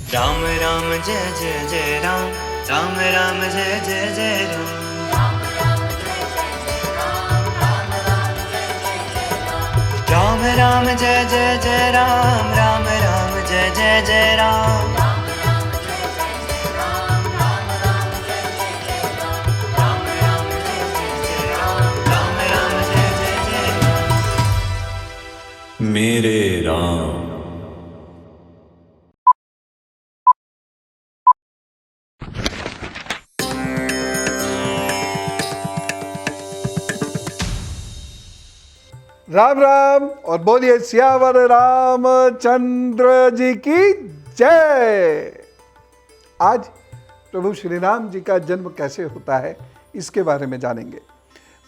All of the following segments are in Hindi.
राम राम जय जय जय राम, राम राम जय जय जय राम। राम राम जय जय जय राम, राम राम जय जय जय राम। राम राम जय जय जय राम, राम राम जय जय जय राम। मेरे राम। राम राम और बोलिए सियावर रामचंद्र जी की जय। आज प्रभु श्री राम जी का जन्म कैसे होता है इसके बारे में जानेंगे।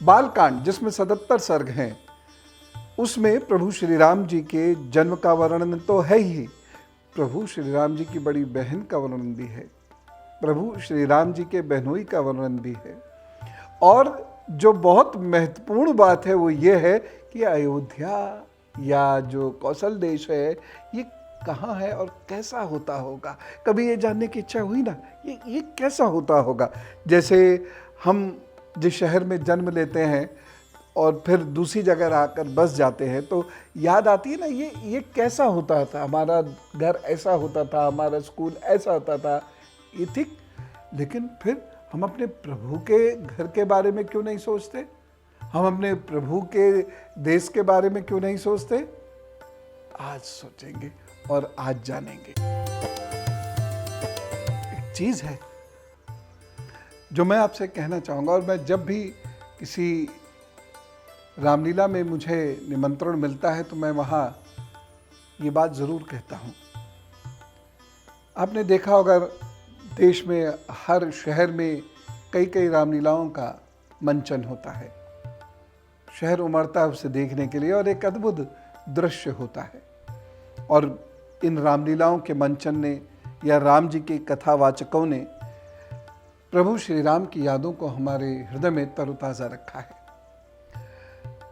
बालकांड जिसमें 77 सर्ग हैं उसमें प्रभु श्री राम जी के जन्म का वर्णन तो है ही, प्रभु श्री राम जी की बड़ी बहन का वर्णन भी है, प्रभु श्री राम जी के बहनोई का वर्णन भी है। और जो बहुत महत्वपूर्ण बात है वो ये है कि अयोध्या या जो कौशल देश है ये कहाँ है और कैसा होता होगा। कभी ये जानने की इच्छा हुई ना, ये कैसा होता होगा। जैसे हम जिस शहर में जन्म लेते हैं और फिर दूसरी जगह आकर बस जाते हैं तो याद आती है ना, ये कैसा होता था, हमारा घर ऐसा होता था, हमारा स्कूल ऐसा होता था, ये ठीक। लेकिन फिर हम अपने प्रभु के घर के बारे में क्यों नहीं सोचते, हम अपने प्रभु के देश के बारे में क्यों नहीं सोचते। आज सोचेंगे और आज जानेंगे। एक चीज है जो मैं आपसे कहना चाहूंगा, और मैं जब भी किसी रामलीला में मुझे निमंत्रण मिलता है तो मैं वहां ये बात जरूर कहता हूं। आपने देखा होगा देश में हर शहर में कई कई रामलीलाओं का मंचन होता है, शहर उमड़ता है उसे देखने के लिए और एक अद्भुत दृश्य होता है। और इन रामलीलाओं के मंचन ने या राम जी के कथावाचकों ने प्रभु श्री राम की यादों को हमारे हृदय में तरोताज़ा रखा है।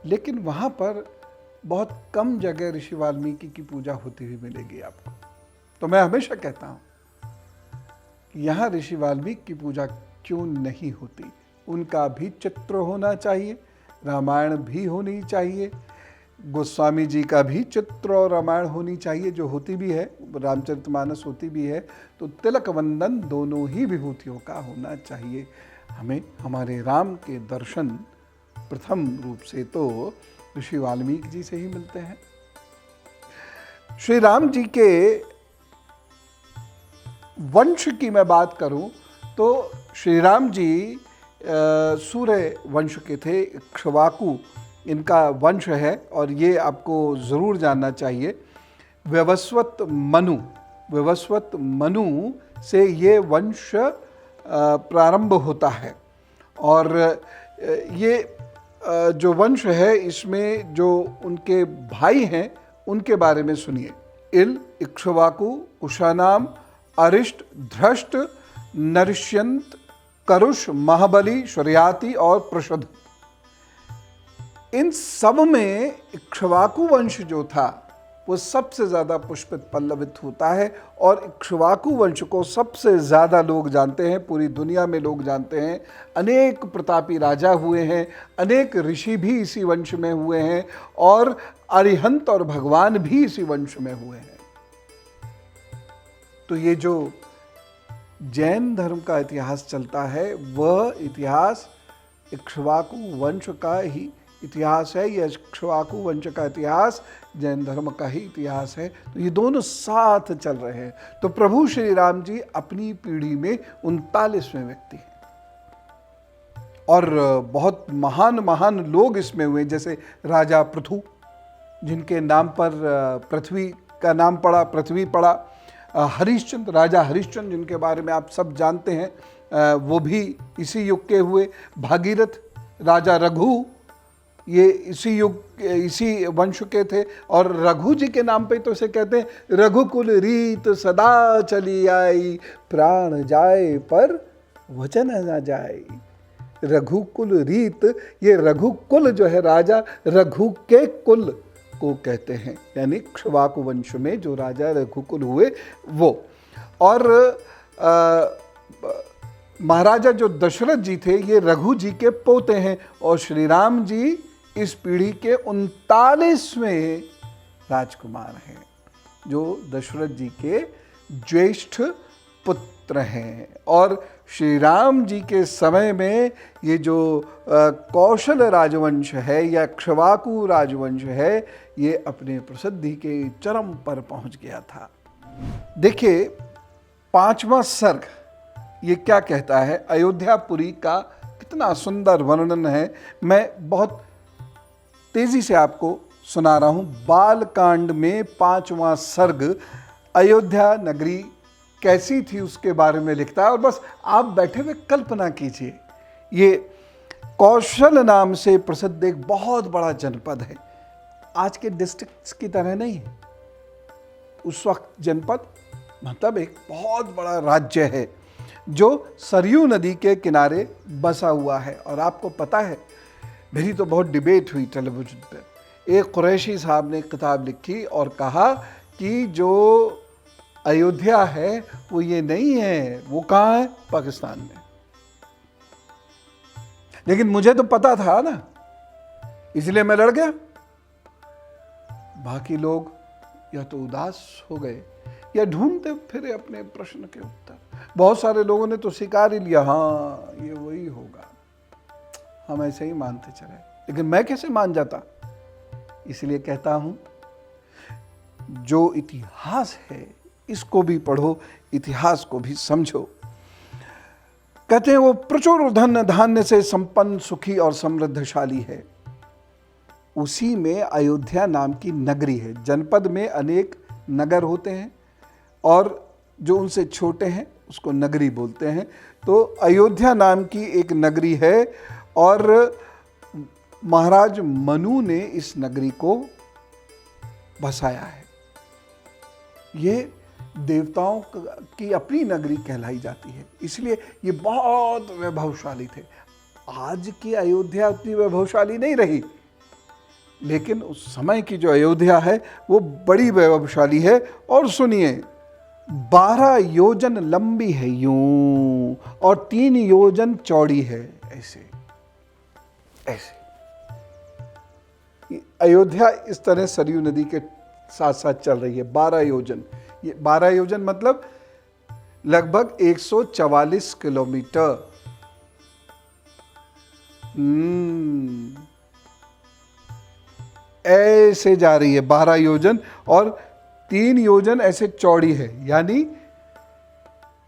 लेकिन वहाँ पर बहुत कम जगह ऋषि वाल्मीकि की पूजा होती हुई मिलेगी आपको। तो मैं हमेशा कहता हूँ कि यहाँ ऋषि वाल्मीकि की पूजा क्यों नहीं होती। उनका भी चित्र होना चाहिए, रामायण भी होनी चाहिए, गोस्वामी जी का भी चित्र और रामायण होनी चाहिए, जो होती भी है, रामचरितमानस होती भी है। तो तिलक वंदन दोनों ही विभूतियों का होना चाहिए। हमें हमारे राम के दर्शन प्रथम रूप से तो ऋषि वाल्मीकि जी से ही मिलते हैं। श्री राम जी के वंश की मैं बात करूं तो श्री राम जी सूर्य वंश के थे, इक्ष्वाकु इनका वंश है। और ये आपको ज़रूर जानना चाहिए, वैवस्वत मनु से ये वंश प्रारंभ होता है। और ये जो वंश है इसमें जो उनके भाई हैं उनके बारे में सुनिए। इल, इक्ष्वाकु, कुशानाम, अरिष्ट, धृष्ट, नरिष्यंत, करुष, महाबली, शर्याति और प्रषद। इन सब में इक्ष्वाकु वंश जो था वो सबसे ज़्यादा पुष्पित पल्लवित होता है। और इक्ष्वाकु वंश को सबसे ज़्यादा लोग जानते हैं, पूरी दुनिया में लोग जानते हैं। अनेक प्रतापी राजा हुए हैं, अनेक ऋषि भी इसी वंश में हुए हैं और अरिहंत और भगवान भी इसी वंश में हुए हैं। तो ये जो जैन धर्म का इतिहास चलता है वह इतिहास इक्ष्वाकु वंश का ही इतिहास है। यह इक्ष्वाकु वंश का इतिहास जैन धर्म का ही इतिहास है। तो ये दोनों साथ चल रहे हैं। तो प्रभु श्री राम जी अपनी पीढ़ी में 39वें व्यक्ति हैं और बहुत महान महान लोग इसमें हुए, जैसे राजा पृथु जिनके नाम पर पृथ्वी का नाम पड़ा, पृथ्वी पड़ा। हरिश्चंद्र, राजा हरिश्चंद्र जिनके बारे में आप सब जानते हैं, वो भी इसी युग के हुए। भागीरथ, राजा रघु, ये इसी युग इसी वंश के थे। और रघु जी के नाम पे तो इसे कहते हैं रघुकुल रीत सदा चली आई, प्राण जाए पर वचन न जाए। रघुकुल रीत, ये रघुकुल जो है राजा रघु के कुल को कहते हैं, यानी इक्ष्वाकु वंश में जो राजा रघुकुल हुए वो। और महाराजा जो दशरथ जी थे ये रघु जी के पोते हैं और श्री राम जी इस पीढ़ी के 39वें राजकुमार हैं जो दशरथ जी के ज्येष्ठ पुत्र हैं। और श्री राम जी के समय में ये जो कौशल राजवंश है या इक्ष्वाकु राजवंश है ये अपने प्रसिद्धि के चरम पर पहुंच गया था। देखिए 5वां सर्ग ये क्या कहता है, अयोध्यापुरी का कितना सुंदर वर्णन है। मैं बहुत तेजी से आपको सुना रहा हूं। बालकांड में 5वां सर्ग अयोध्या नगरी कैसी थी उसके बारे में लिखता है। और बस आप बैठे हुए कल्पना कीजिए, ये कौशल नाम से प्रसिद्ध एक बहुत बड़ा जनपद है। आज के डिस्ट्रिक्ट्स की तरह नहीं है, उस वक्त जनपद मतलब एक बहुत बड़ा राज्य है जो सरयू नदी के किनारे बसा हुआ है। और आपको पता है, मेरी तो बहुत डिबेट हुई टेलीविजन पर। एक कुरैशी साहब ने किताब लिखी और कहा कि जो अयोध्या है वो ये नहीं है, वो कहाँ है, पाकिस्तान में। लेकिन मुझे तो पता था ना, इसलिए मैं लड़ गया। बाकी लोग या तो उदास हो गए या ढूंढते फिरे अपने प्रश्न के उत्तर। बहुत सारे लोगों ने तो स्वीकार ही लिया, हाँ ये वही होगा, हम ऐसे ही मानते चले। लेकिन मैं कैसे मान जाता? इसलिए कहता हूं जो इतिहास है इसको भी पढ़ो, इतिहास को भी समझो। कहते हैं वो प्रचुर धन धान्य से संपन्न, सुखी और समृद्धशाली है। उसी में अयोध्या नाम की नगरी है। जनपद में अनेक नगर होते हैं और जो उनसे छोटे हैं उसको नगरी बोलते हैं। तो अयोध्या नाम की एक नगरी है और महाराज मनु ने इस नगरी को बसाया है। ये देवताओं की अपनी नगरी कहलाई जाती है, इसलिए ये बहुत वैभवशाली थे। आज की अयोध्या उतनी वैभवशाली नहीं रही, लेकिन उस समय की जो अयोध्या है वो बड़ी वैभवशाली है। और सुनिए, 12 योजन लंबी है यूं और 3 योजन चौड़ी है, ऐसे ऐसे। अयोध्या इस तरह सरयू नदी के साथ साथ चल रही है। 12 योजन, ये 12 योजन मतलब लगभग 144 किलोमीटर। ऐसे जा रही है 12 योजन और 3 योजन ऐसे चौड़ी है, यानी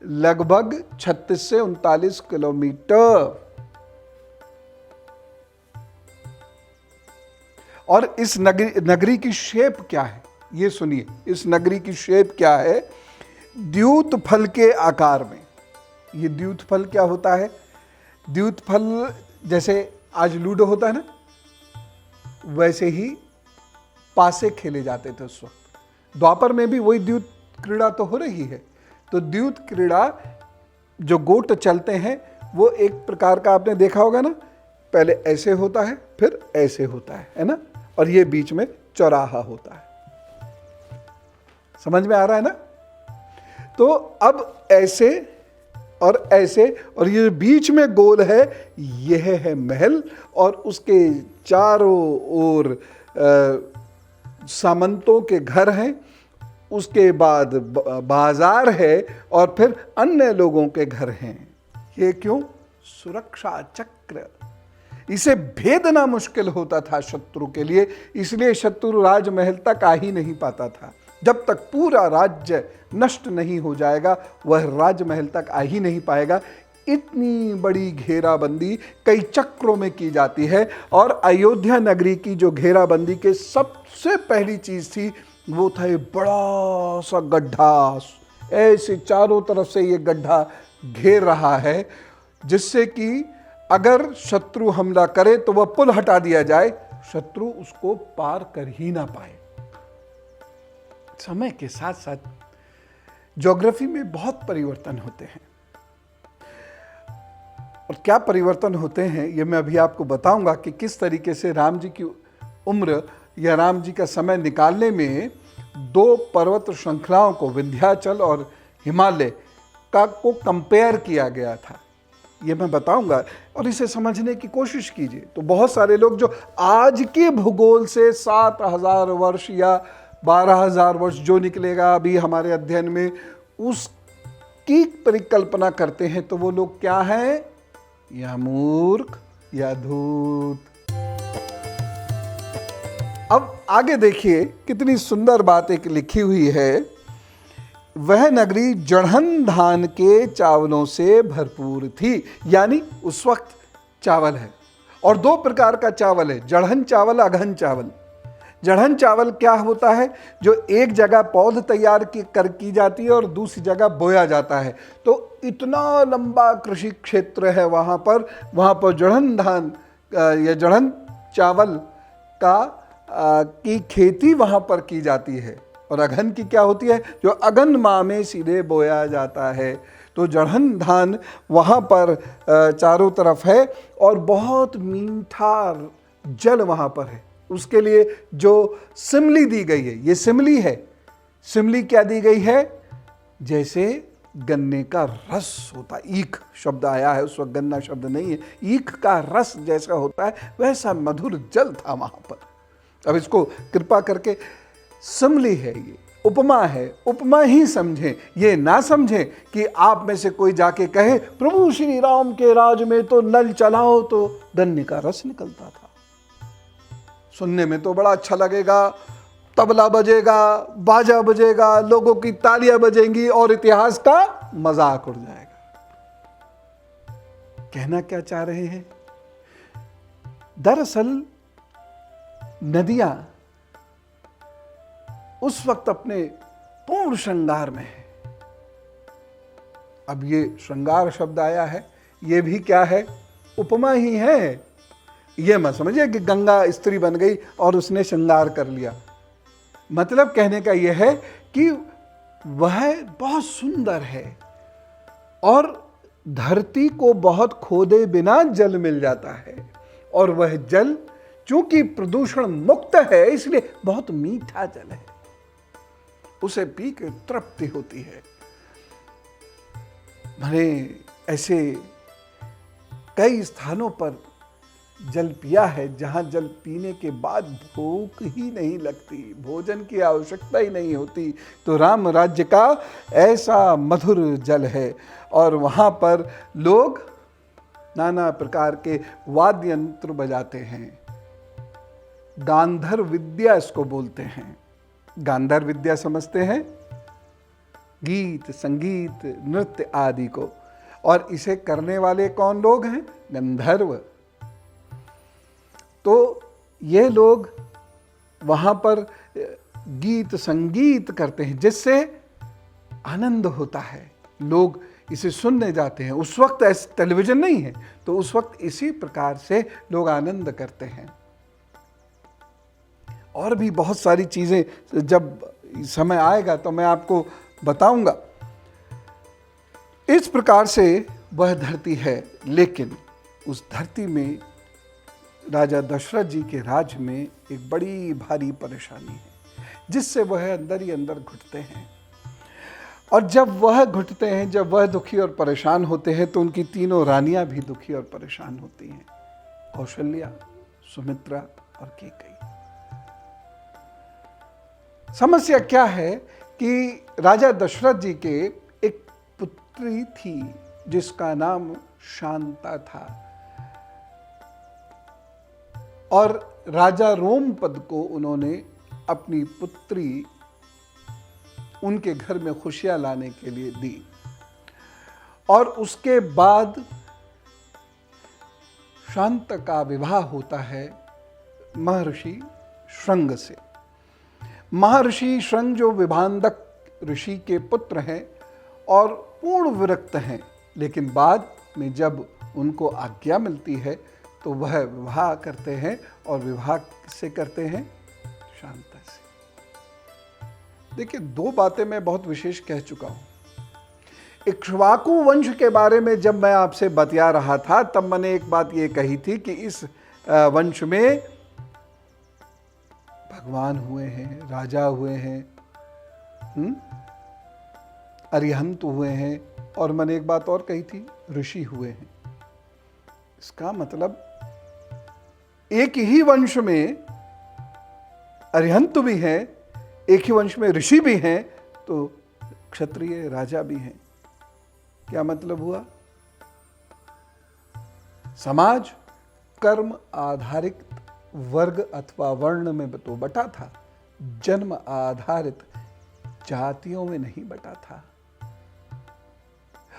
लगभग 36 से 39 किलोमीटर। और इस नगरी की शेप क्या है ये सुनिए। इस नगरी की शेप क्या है? द्यूत फल के आकार में। ये द्यूत फल क्या होता है? द्यूत फल जैसे आज लूडो होता है ना, वैसे ही पासे खेले जाते थे उस वक्त। द्वापर में भी वही द्यूत क्रीड़ा तो हो रही है। तो द्यूत क्रीड़ा जो गोट चलते हैं वो एक प्रकार का आपने देखा होगा ना, पहले ऐसे होता है फिर ऐसे होता है ना, और ये बीच में चौराहा होता है। समझ में आ रहा है ना? तो अब ऐसे और ऐसे, और ये बीच में गोल है, यह है महल। और उसके चारों ओर सामंतों के घर हैं, उसके बाद बाजार है और फिर अन्य लोगों के घर हैं। ये क्यों? सुरक्षा चक्र। इसे भेदना मुश्किल होता था शत्रु के लिए, इसलिए शत्रु राजमहल तक आ ही नहीं पाता था। जब तक पूरा राज्य नष्ट नहीं हो जाएगा वह राजमहल तक आ ही नहीं पाएगा। इतनी बड़ी घेराबंदी कई चक्रों में की जाती है। और अयोध्या नगरी की जो घेराबंदी के सबसे पहली चीज थी वो था ये बड़ा सा गड्ढा। ऐसे चारों तरफ से ये गड्ढा घेर रहा है, जिससे कि अगर शत्रु हमला करे तो वह पुल हटा दिया जाए, शत्रु उसको पार कर ही ना पाए। समय के साथ साथ ज्योग्राफी में बहुत परिवर्तन होते हैं, और क्या परिवर्तन होते हैं ये मैं अभी आपको बताऊंगा कि किस तरीके से राम जी की उम्र या राम जी का समय निकालने में 2 पर्वत श्रृंखलाओं को, विंध्याचल और हिमालय का को कंपेयर किया गया था, ये मैं बताऊंगा और इसे समझने की कोशिश कीजिए। तो बहुत सारे लोग जो आज के भूगोल से 7,000 वर्ष या 12,000 वर्ष जो निकलेगा अभी हमारे अध्ययन में, उसकी परिकल्पना करते हैं, तो वो लोग क्या हैं? या मूर्ख या धूर्त। अब आगे देखिए कितनी सुंदर बात एक लिखी हुई है। वह नगरी जड़हन धान के चावलों से भरपूर थी, यानी उस वक्त चावल है और दो प्रकार का चावल है, जड़हन चावल, अगहन चावल। जड़हन चावल क्या होता है? जो एक जगह पौध तैयार की जाती है और दूसरी जगह बोया जाता है। तो इतना लंबा कृषि क्षेत्र है वहाँ पर जड़हन धान या जड़हन चावल की खेती वहाँ पर की जाती है। और अगहन की क्या होती है? जो अगन माह में सीधे बोया जाता है। तो जड़हन धान वहाँ पर चारों तरफ है और बहुत मीठा जल वहाँ पर है। उसके लिए जो सिमली दी गई है, ये सिमली है। सिमली क्या दी गई है? जैसे गन्ने का रस होता है, ईख शब्द आया है, उस वक्त गन्ना शब्द नहीं है, ईख का रस जैसा होता है वैसा मधुर जल था वहाँ पर। अब इसको कृपा करके सिमली है, ये उपमा है, उपमा ही समझें, ये ना समझें कि आप में से कोई जाके कहे प्रभु श्री राम के राज में तो नल चलाओ तो गन्ने का रस निकलता था। सुनने में तो बड़ा अच्छा लगेगा, तबला बजेगा, बाजा बजेगा, लोगों की तालियां बजेंगी और इतिहास का मजाक उड़ जाएगा। कहना क्या चाह रहे हैं? दरअसल नदियां उस वक्त अपने पूर्ण श्रृंगार में है। अब ये श्रृंगार शब्द आया है, ये भी क्या है? उपमा ही है। ये मत समझिए कि गंगा स्त्री बन गई और उसने श्रृंगार कर लिया। मतलब कहने का यह है कि वह बहुत सुंदर है और धरती को बहुत खोदे बिना जल मिल जाता है और वह जल चूंकि प्रदूषण मुक्त है इसलिए बहुत मीठा जल है, उसे पी के तृप्ति होती है। मैंने ऐसे कई स्थानों पर जल पिया है जहां जल पीने के बाद भूख ही नहीं लगती, भोजन की आवश्यकता ही नहीं होती। तो राम राज्य का ऐसा मधुर जल है और वहां पर लोग नाना प्रकार के वाद्य यंत्र बजाते हैं। गांधर्व विद्या इसको बोलते हैं। गांधर्व विद्या समझते हैं? गीत, संगीत, नृत्य आदि को। और इसे करने वाले कौन लोग हैं? गंधर्व। तो ये लोग वहाँ पर गीत संगीत करते हैं जिससे आनंद होता है, लोग इसे सुनने जाते हैं। उस वक्त ऐसे टेलीविज़न नहीं है तो उस वक्त इसी प्रकार से लोग आनंद करते हैं। और भी बहुत सारी चीज़ें जब समय आएगा तो मैं आपको बताऊंगा। इस प्रकार से वह धरती है, लेकिन उस धरती में राजा दशरथ जी के राज में एक बड़ी भारी परेशानी है जिससे वह अंदर ही अंदर घुटते हैं। और जब वह घुटते हैं, जब वह दुखी और परेशान होते हैं तो उनकी तीनों रानियां भी दुखी और परेशान होती हैं, कौशल्या, सुमित्रा और कैकेयी। समस्या क्या है कि राजा दशरथ जी के एक पुत्री थी जिसका नाम शांता था और राजा रोमपद को उन्होंने अपनी पुत्री उनके घर में खुशियां लाने के लिए दी। और उसके बाद शांत का विवाह होता है महर्षि श्रंग से। महर्षि श्रंग जो विभांडक ऋषि के पुत्र हैं और पूर्ण विरक्त हैं, लेकिन बाद में जब उनको आज्ञा मिलती है तो वह विवाह करते हैं। और विवाह किससे करते हैं? शांता से। देखिए, दो बातें मैं बहुत विशेष कह चुका हूं। इक्ष्वाकु वंश के बारे में जब मैं आपसे बतिया रहा था तब मैंने एक बात ये कही थी कि इस वंश में भगवान हुए हैं, राजा हुए हैं। अरिहंत हुए हैं, और मैंने एक बात और कही थी, ऋषि हुए हैं। इसका मतलब एक ही वंश में अरिहंत भी हैं, एक ही वंश में ऋषि भी हैं, तो क्षत्रिय राजा भी हैं। क्या मतलब हुआ? समाज कर्म आधारित वर्ग अथवा वर्ण में तो बटा था, जन्म आधारित जातियों में नहीं बटा था।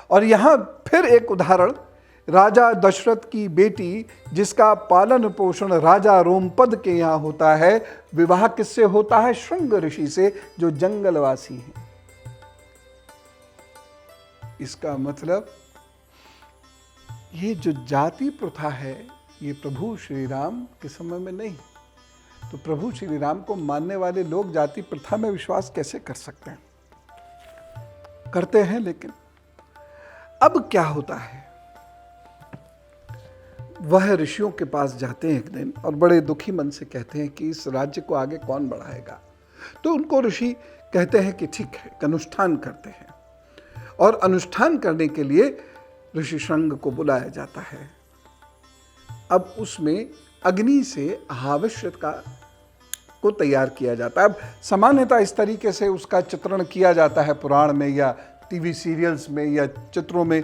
और यहां फिर एक उदाहरण, राजा दशरथ की बेटी जिसका पालन पोषण राजा रोमपद के यहां होता है, विवाह किससे होता है? श्रृंग ऋषि से, जो जंगलवासी हैं। इसका मतलब ये जो जाति प्रथा है, ये प्रभु श्री राम के समय में नहीं। तो प्रभु श्री राम को मानने वाले लोग जाति प्रथा में विश्वास कैसे कर सकते हैं? करते हैं। लेकिन अब क्या होता है, वह ऋषियों के पास जाते हैं एक दिन और बड़े दुखी मन से कहते हैं कि इस राज्य को आगे कौन बढ़ाएगा। तो उनको ऋषि कहते हैं कि ठीक है, अनुष्ठान करते हैं। और अनुष्ठान करने के लिए ऋषि श्रृंग को बुलाया जाता है। अब उसमें अग्नि से हाविष्य को तैयार किया जाता है। अब सामान्यतः इस तरीके से उसका चित्रण किया जाता है पुराण में या टीवी सीरियल्स में या चित्रों में,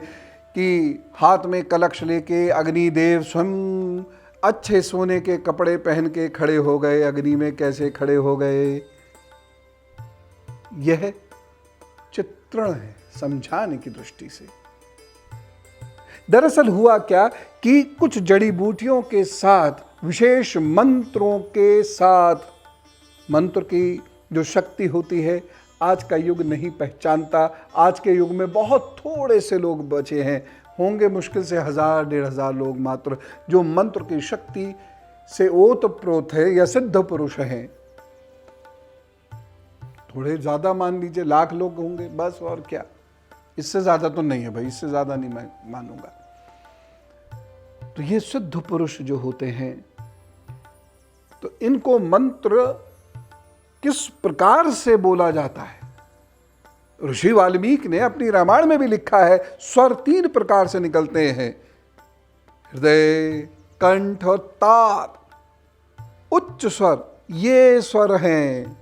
कि हाथ में कलश लेके अग्निदेव स्वयं अच्छे सोने के कपड़े पहन के खड़े हो गए। अग्नि में कैसे खड़े हो गए, यह चित्रण है समझाने की दृष्टि से। दरअसल हुआ क्या कि कुछ जड़ी बूटियों के साथ, विशेष मंत्रों के साथ, मंत्र की जो शक्ति होती है आज का युग नहीं पहचानता। आज के युग में बहुत थोड़े से लोग बचे हैं, होंगे मुश्किल से 1000-1500 लोग मात्र, जो मंत्र की शक्ति से ओतप्रोत है या सिद्ध पुरुष हैं। थोड़े ज्यादा मान लीजिए, 1,00,000 लोग होंगे बस, और क्या, इससे ज्यादा तो नहीं है भाई, इससे ज्यादा नहीं मैं मानूंगा। तो ये सिद्ध पुरुष जो होते हैं, तो इनको मंत्र किस प्रकार से बोला जाता है? ऋषि वाल्मीकि ने अपनी रामायण में भी लिखा है, स्वर 3 प्रकार से निकलते हैं, हृदय, कंठ और तार। उच्च स्वर ये स्वर हैं।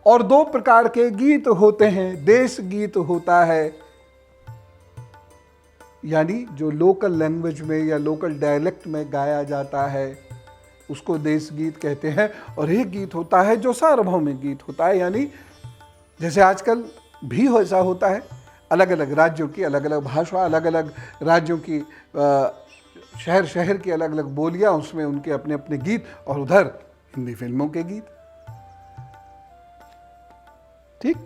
और 2 प्रकार के गीत होते हैं, देश गीत होता है, यानी जो लोकल लैंग्वेज में या लोकल डायलेक्ट में गाया जाता है, उसको देश गीत कहते हैं। और एक गीत होता है जो सार्वभौमिक गीत होता है, यानी जैसे आजकल भी ऐसा होता है, अलग अलग राज्यों की अलग अलग भाषा, अलग अलग राज्यों की शहर शहर की अलग अलग बोलियां, उसमें उनके अपने अपने गीत, और उधर हिंदी फिल्मों के गीत। ठीक,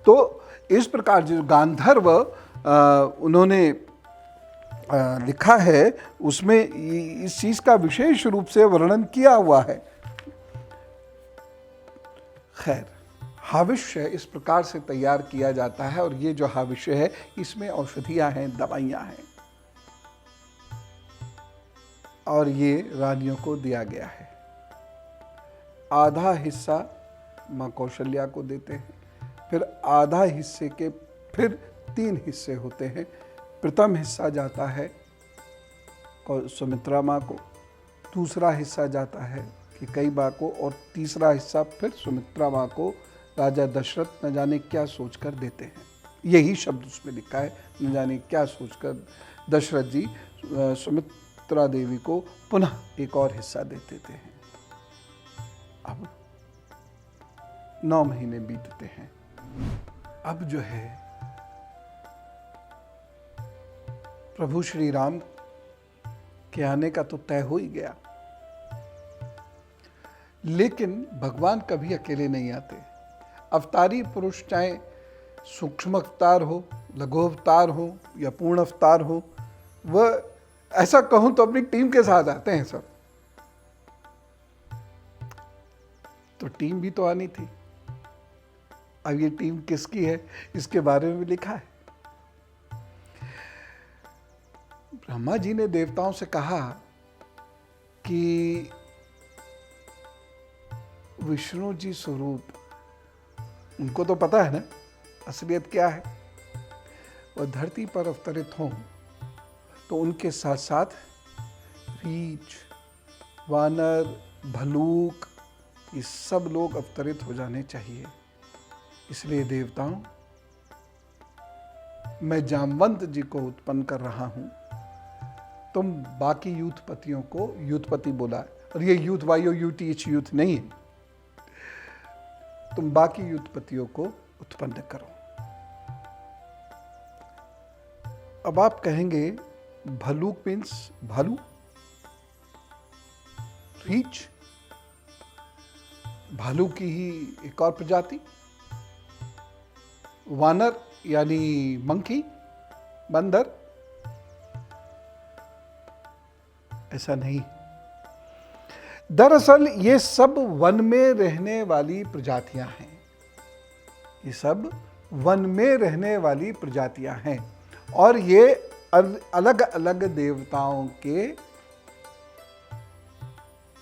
तो इस प्रकार जो गांधर्व उन्होंने लिखा है, उसमें इस चीज का विशेष रूप से वर्णन किया हुआ है। खैर, हाविष्य इस प्रकार से तैयार किया जाता है, और ये जो हाविष्य है इसमें औषधियां हैं, दवाइयां हैं, और ये रानियों को दिया गया है। आधा हिस्सा मां कौशल्या को देते हैं, फिर आधा हिस्से के फिर 3 हिस्से होते हैं। प्रथम हिस्सा जाता है सुमित्रा माँ को, दूसरा हिस्सा जाता है कैकेयी माँ को, और तीसरा हिस्सा फिर सुमित्रा माँ को राजा दशरथ न जाने क्या सोचकर देते हैं। यही शब्द उसमें लिखा है, न जाने क्या सोचकर दशरथ जी सुमित्रा देवी को पुनः एक और हिस्सा दे देते हैं। अब 9 महीने बीतते हैं। अब जो है प्रभु श्री राम के आने का तो तय हो ही गया, लेकिन भगवान कभी अकेले नहीं आते। अवतारी पुरुष चाहे सूक्ष्म अवतार हो, लघु अवतार हो या पूर्ण अवतार हो, वह ऐसा कहूं तो अपनी टीम के साथ आते हैं सब। तो टीम भी तो आनी थी। अब ये टीम किसकी है, इसके बारे में भी लिखा है। ब्रह्मा जी ने देवताओं से कहा कि विष्णु जी स्वरूप, उनको तो पता है ना असलियत क्या है, वह धरती पर अवतरित हों तो उनके साथ साथ रीछ, वानर, भलूक, ये सब लोग अवतरित हो जाने चाहिए। इसलिए देवताओं, मैं जामवंत जी को उत्पन्न कर रहा हूं। तुम बाकी यूथपतियों को, यूथपति बोला है, और ये यूथ YOUTH यूथ नहीं है, तुम बाकी यूथपतियों को उत्पन्न करो। अब आप कहेंगे भलूक मीन्स भालू, रीछ भालू की ही एक और प्रजाति, वानर यानी मंकी, बंदर, ऐसा नहीं। दरअसल ये सब वन में रहने वाली प्रजातियां हैं। ये सब वन में रहने वाली प्रजातियां हैं और ये अलग अलग देवताओं के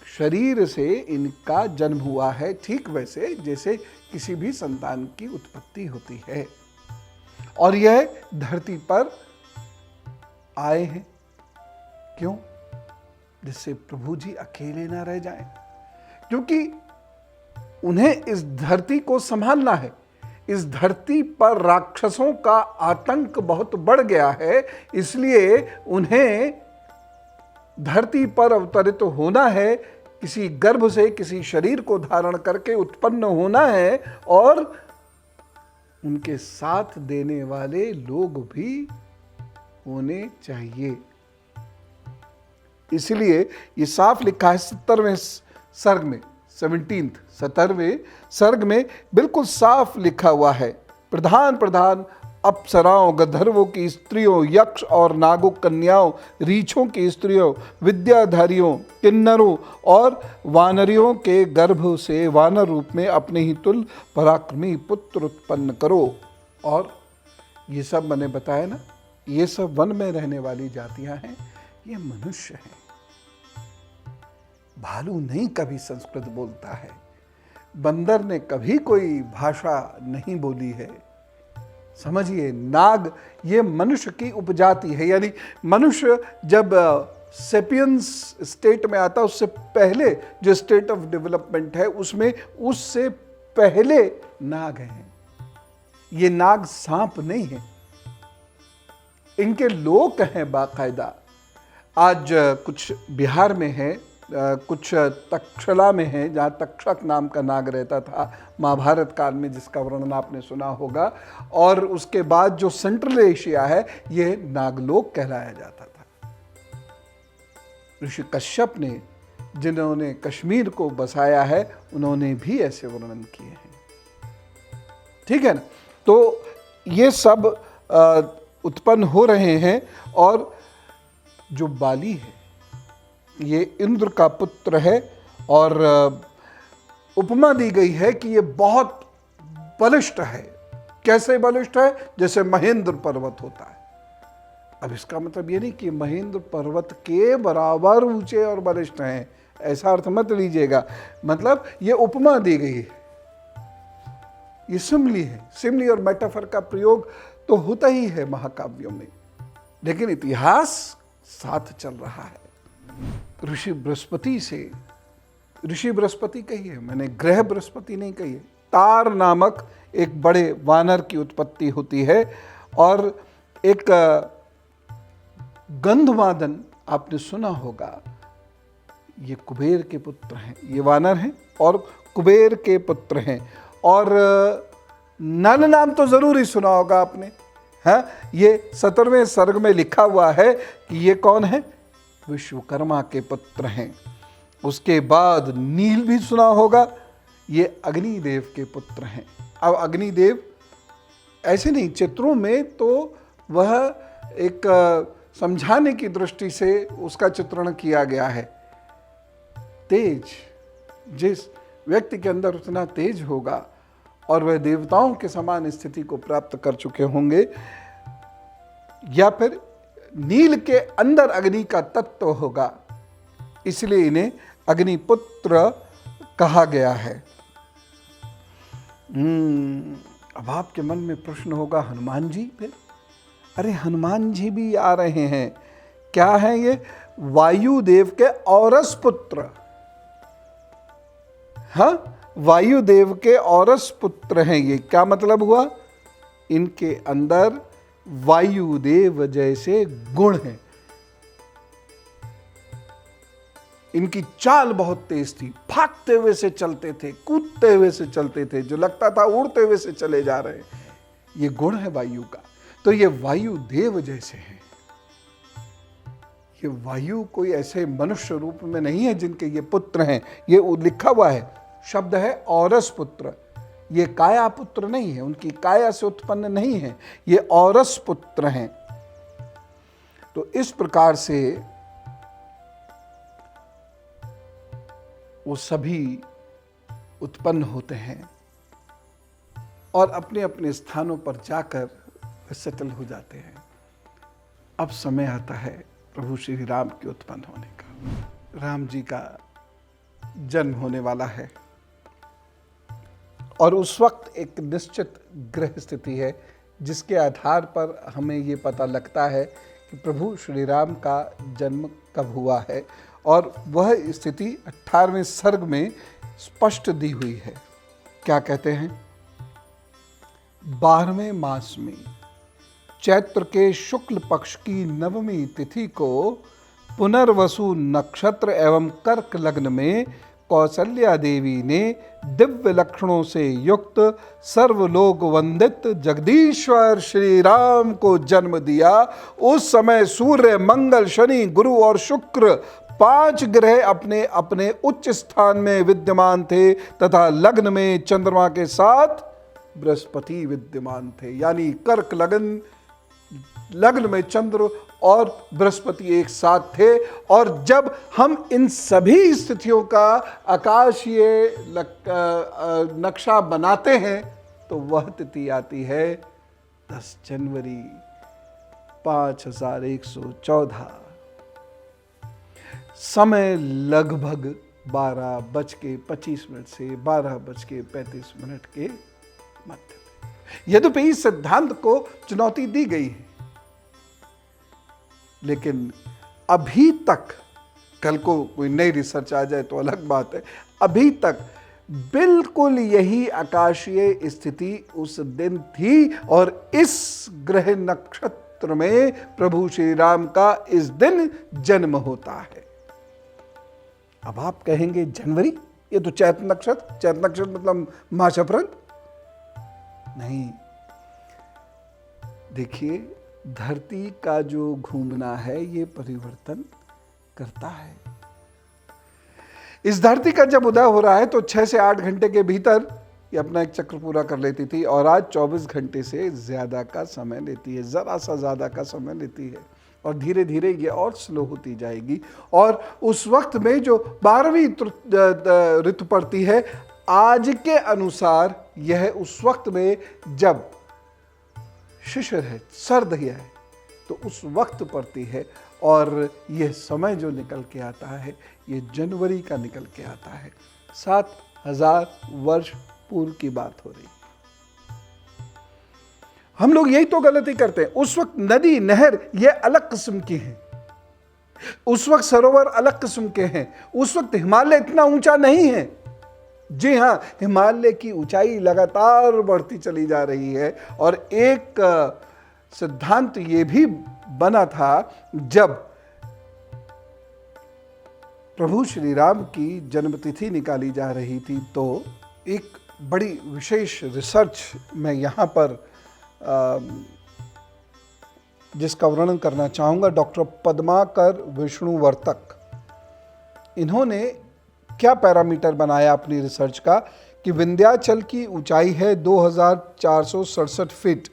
शरीर से इनका जन्म हुआ है, ठीक वैसे जैसे किसी भी संतान की उत्पत्ति होती है। और यह धरती पर आए हैं, क्यों? जिससे प्रभु जी अकेले ना रह जाएं, क्योंकि उन्हें इस धरती को संभालना है। इस धरती पर राक्षसों का आतंक बहुत बढ़ गया है, इसलिए उन्हें धरती पर अवतरित होना है, किसी गर्भ से किसी शरीर को धारण करके उत्पन्न होना है, और उनके साथ देने वाले लोग भी होने चाहिए। इसलिए ये साफ लिखा है 17वें सर्ग में, 17वें सर्ग में बिल्कुल साफ लिखा हुआ है, प्रधान प्रधान अप्सराओं, गंधर्वों की स्त्रियों, यक्ष और नागों, कन्याओं, रीछों की स्त्रियों, विद्याधारियों, किन्नरों और वानरियों के गर्भ से वानर रूप में अपने ही तुल्य पराक्रमी पुत्र उत्पन्न करो। और ये सब मैंने बताया ना, ये सब वन में रहने वाली जातियां हैं, ये मनुष्य हैं। भालू नहीं कभी संस्कृत बोलता है, बंदर ने कभी कोई भाषा नहीं बोली है। समझिए, नाग ये मनुष्य की उपजाति है, यानी मनुष्य जब सेपियंस स्टेट में आता, उससे पहले जो स्टेट ऑफ डेवलपमेंट है उसमें उससे पहले नाग हैं। ये नाग सांप नहीं है, इनके लोक हैं बाकायदा। आज कुछ बिहार में है, कुछ तक्षशिला में है, जहाँ तक्षक नाम का नाग रहता था महाभारत काल में, जिसका वर्णन आपने सुना होगा। और उसके बाद जो सेंट्रल एशिया है, ये नागलोक कहलाया जाता था। ऋषि कश्यप ने, जिन्होंने कश्मीर को बसाया है, उन्होंने भी ऐसे वर्णन किए हैं। ठीक है ना? तो ये सब उत्पन्न हो रहे हैं। और जो बाली है ये इंद्र का पुत्र है, और उपमा दी गई है कि ये बहुत बलिष्ठ है। कैसे बलिष्ठ है? जैसे महेंद्र पर्वत होता है। अब इसका मतलब ये नहीं कि महेंद्र पर्वत के बराबर ऊंचे और बलिष्ठ हैं, ऐसा अर्थ मत लीजिएगा। मतलब ये उपमा दी गई है, ये सिमली है। सिमली और मेटाफर का प्रयोग तो होता ही है महाकाव्यों में, लेकिन इतिहास साथ चल रहा है। ऋषि बृहस्पति से, ऋषि बृहस्पति कही है, मैंने ग्रह बृहस्पति नहीं कही है। तार नामक एक बड़े वानर की उत्पत्ति होती है, और एक गंधमादन आपने सुना होगा, ये कुबेर के पुत्र हैं, ये वानर हैं और कुबेर के पुत्र हैं। और नल नाम तो जरूर ही सुना होगा आपने, है? ये 17वें सर्ग में लिखा हुआ है कि ये कौन है? विश्वकर्मा के पुत्र हैं। उसके बाद नील भी सुना होगा, ये अग्निदेव के पुत्र हैं। अब अग्निदेव ऐसे नहीं, चित्रों में तो वह एक समझाने की दृष्टि से उसका चित्रण किया गया है। तेज, जिस व्यक्ति के अंदर उतना तेज होगा और वह देवताओं के समान स्थिति को प्राप्त कर चुके होंगे, या फिर नील के अंदर अग्नि का तत्व होगा, इसलिए इन्हें अग्निपुत्र कहा गया है। अब आपके मन में प्रश्न होगा, हनुमान जी? फिर अरे हनुमान जी भी आ रहे हैं। क्या है ये? वायुदेव के औरस पुत्र। हाँ, वायुदेव के औरस पुत्र हैं ये। क्या मतलब हुआ? इनके अंदर वायुदेव जैसे गुण हैं। इनकी चाल बहुत तेज थी, भागते हुए से चलते थे, कूदते हुए से चलते थे, जो लगता था उड़ते हुए से चले जा रहे हैं। ये गुण है वायु का। तो ये वायुदेव जैसे हैं। ये वायु कोई ऐसे मनुष्य रूप में नहीं है जिनके ये पुत्र हैं। ये लिखा हुआ है, शब्द है औरस पुत्र। ये काया पुत्र नहीं है, उनकी काया से उत्पन्न नहीं है, ये औरस पुत्र हैं। तो इस प्रकार से वो सभी उत्पन्न होते हैं और अपने अपने स्थानों पर जाकर सेटल हो जाते हैं। अब समय आता है प्रभु श्री राम के उत्पन्न होने का। राम जी का जन्म होने वाला है और उस वक्त एक निश्चित ग्रह स्थिति है जिसके आधार पर हमें ये पता लगता है कि प्रभु श्री राम का जन्म कब हुआ है। और वह स्थिति 18वें सर्ग में स्पष्ट दी हुई है। क्या कहते हैं? 12वें मास में चैत्र के शुक्ल पक्ष की नवमी तिथि को पुनर्वसु नक्षत्र एवं कर्क लग्न में कौसल्या देवी ने दिव्य लक्षणों से युक्त सर्वलोक वंदित जगदीश्वर श्री राम को जन्म दिया। उस समय सूर्य, मंगल, शनि, गुरु और शुक्र 5 ग्रह अपने अपने उच्च स्थान में विद्यमान थे तथा लग्न में चंद्रमा के साथ बृहस्पति विद्यमान थे। यानी कर्क लग्न में चंद्र और बृहस्पति एक साथ थे। और जब हम इन सभी स्थितियों का आकाशीय नक्शा बनाते हैं तो वह तिथि आती है 10 जनवरी 5114। समय लगभग 12:25 से 12:35 के मध्य में। यद्यपि इस सिद्धांत को चुनौती दी गई है, लेकिन अभी तक, कल को कोई नई रिसर्च आ जाए तो अलग बात है, अभी तक बिल्कुल यही आकाशीय स्थिति उस दिन थी और इस ग्रह नक्षत्र में प्रभु श्री राम का इस दिन जन्म होता है। अब आप कहेंगे जनवरी, ये तो चैत्र नक्षत्र मतलब मार्च अप्रैल। नहीं, देखिए धरती का जो घूमना है ये परिवर्तन करता है। इस धरती का जब उदय हो रहा है तो 6 से 8 घंटे के भीतर ये अपना एक चक्र पूरा कर लेती थी और आज 24 घंटे से ज्यादा का समय लेती है, जरा सा ज्यादा का समय लेती है और धीरे धीरे ये और स्लो होती जाएगी। और उस वक्त में जो 12वीं ऋतु पड़ती है, आज के अनुसार यह उस वक्त में जब शिशिर है, सर्द है, तो उस वक्त पड़ती है। और यह समय जो निकल के आता है ये जनवरी का निकल के आता है। 7000 वर्ष पूर्व की बात हो रही। हम लोग यही तो गलती करते हैं। उस वक्त नदी, नहर ये अलग किस्म की हैं, उस वक्त सरोवर अलग किस्म के हैं, उस वक्त हिमालय इतना ऊंचा नहीं है। जी हां, हिमालय की ऊंचाई लगातार बढ़ती चली जा रही है। और एक सिद्धांत ये भी बना था, जब प्रभु श्री राम की जन्मतिथि निकाली जा रही थी तो एक बड़ी विशेष रिसर्च मैं यहाँ पर जिसका वर्णन करना चाहूँगा, डॉक्टर पद्माकर विष्णुवर्तक, इन्होंने क्या पैरामीटर बनाया अपनी रिसर्च का कि विंध्याचल की ऊंचाई है 2467 फीट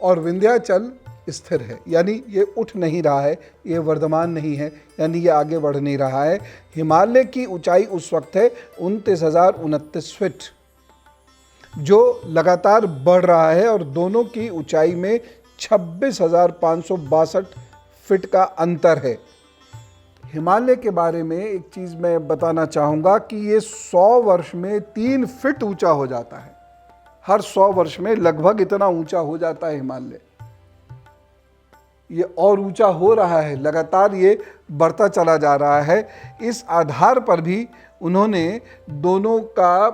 और विंध्याचल स्थिर है, यानी ये उठ नहीं रहा है, ये वर्धमान नहीं है, यानी ये आगे बढ़ नहीं रहा है। हिमालय की ऊंचाई उस वक्त है 29,029 फीट, जो लगातार बढ़ रहा है और दोनों की ऊंचाई में 26,562 फीट का अंतर है। हिमालय के बारे में एक चीज़ मैं बताना चाहूँगा कि ये 100 वर्ष में 3 फीट ऊंचा हो जाता है। हर 100 वर्ष में लगभग इतना ऊंचा हो जाता है हिमालय। ये और ऊंचा हो रहा है, लगातार ये बढ़ता चला जा रहा है। इस आधार पर भी उन्होंने दोनों का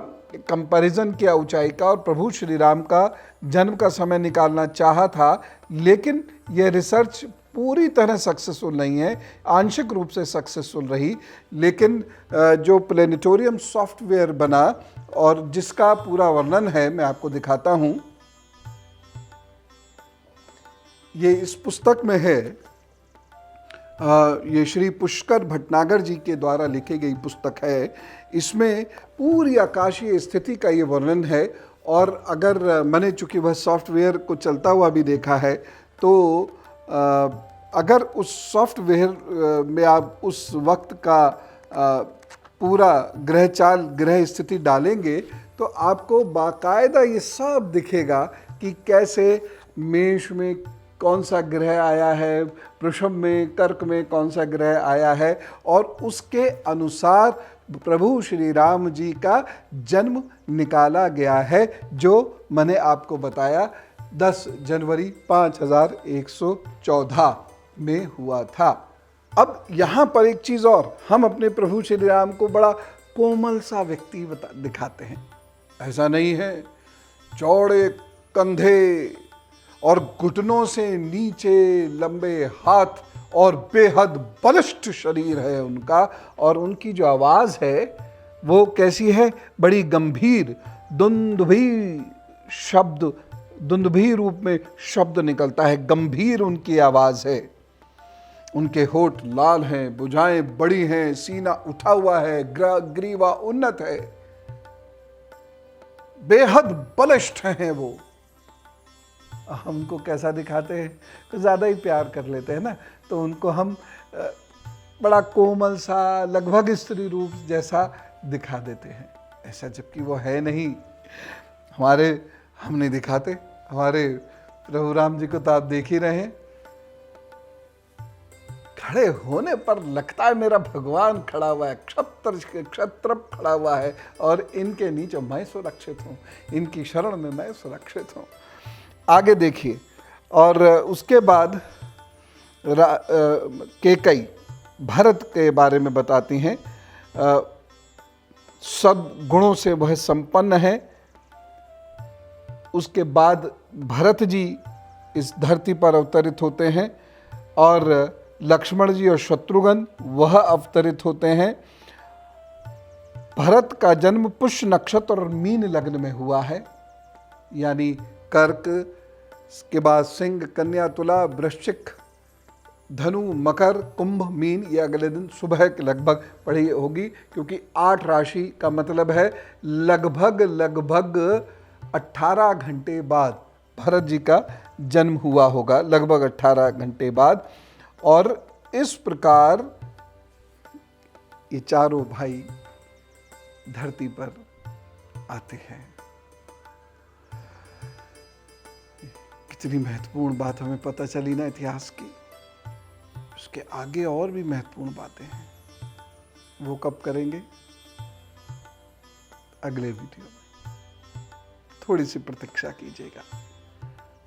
कंपैरिजन किया ऊंचाई का, और प्रभु श्री राम का जन्म का समय निकालना चाहा था, लेकिन यह रिसर्च पूरी तरह सक्सेसफुल नहीं है, आंशिक रूप से सक्सेसफुल रही। लेकिन जो प्लेनेटोरियम सॉफ्टवेयर बना और जिसका पूरा वर्णन है मैं आपको दिखाता हूँ, ये इस पुस्तक में है। ये श्री पुष्कर भटनागर जी के द्वारा लिखी गई पुस्तक है। इसमें पूरी आकाशीय स्थिति का ये वर्णन है, और अगर मैंने चूंकि वह सॉफ्टवेयर को चलता हुआ भी देखा है, तो अगर उस सॉफ्टवेयर में आप उस वक्त का पूरा ग्रह चाल, ग्रह स्थिति डालेंगे, तो आपको बाकायदा ये सब दिखेगा कि कैसे मेष में कौन सा ग्रह आया है, वृषभ में, कर्क में कौन सा ग्रह आया है, और उसके अनुसार प्रभु श्री राम जी का जन्म निकाला गया है, जो मैंने आपको बताया 10 जनवरी 5114 में हुआ था। अब यहाँ पर एक चीज़ और, हम अपने प्रभु श्री राम को बड़ा कोमल सा व्यक्ति दिखाते हैं। ऐसा नहीं है, चौड़े कंधे और घुटनों से नीचे लंबे हाथ और बेहद बलिष्ठ शरीर है उनका, और उनकी जो आवाज़ है वो कैसी है, बड़ी गंभीर, दुंदुभी रूप में शब्द निकलता है, गंभीर उनकी आवाज़ है। उनके होठ लाल हैं, भुजाएं बड़ी हैं, सीना उठा हुआ है, ग्रीवा उन्नत है, बेहद बलिष्ठ हैं वो। हम उनको कैसा दिखाते हैं, तो ज़्यादा ही प्यार कर लेते हैं ना, तो उनको हम बड़ा कोमल सा, लगभग स्त्री रूप जैसा दिखा देते हैं, ऐसा जबकि वो है नहीं। हम नहीं दिखाते। हमारे प्रभु राम जी को तो आप देख ही रहे हैं, खड़े होने पर लगता है मेरा भगवान खड़ा हुआ है, क्षत्र खड़ा हुआ है, और इनके नीचे मैं सुरक्षित हूँ, इनकी शरण में मैं सुरक्षित हूँ। आगे देखिए, और उसके बाद कैकेयी भरत के बारे में बताती हैं। सद्गुणों से वह संपन्न है। उसके बाद भरत जी इस धरती पर अवतरित होते हैं, और लक्ष्मण जी और शत्रुघ्न वह अवतरित होते हैं। भरत का जन्म पुष्य नक्षत्र और मीन लग्न में हुआ है, यानी कर्क के बाद सिंह, कन्या, तुला, वृश्चिक, धनु, मकर, कुंभ, मीन, ये अगले दिन सुबह के लगभग पढ़ी होगी, क्योंकि 8 राशि का मतलब है लगभग 18 घंटे बाद भरत जी का जन्म हुआ होगा, लगभग 18 घंटे बाद। और इस प्रकार ये चारों भाई धरती पर आते हैं। कितनी महत्वपूर्ण बात हमें पता चली ना इतिहास की। उसके आगे और भी महत्वपूर्ण बातें हैं, वो कब करेंगे, अगले वीडियो में। थोड़ी सी प्रतीक्षा कीजिएगा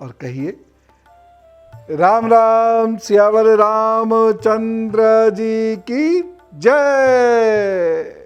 और कहिए राम राम, सियावर रामचंद्र जी की जय।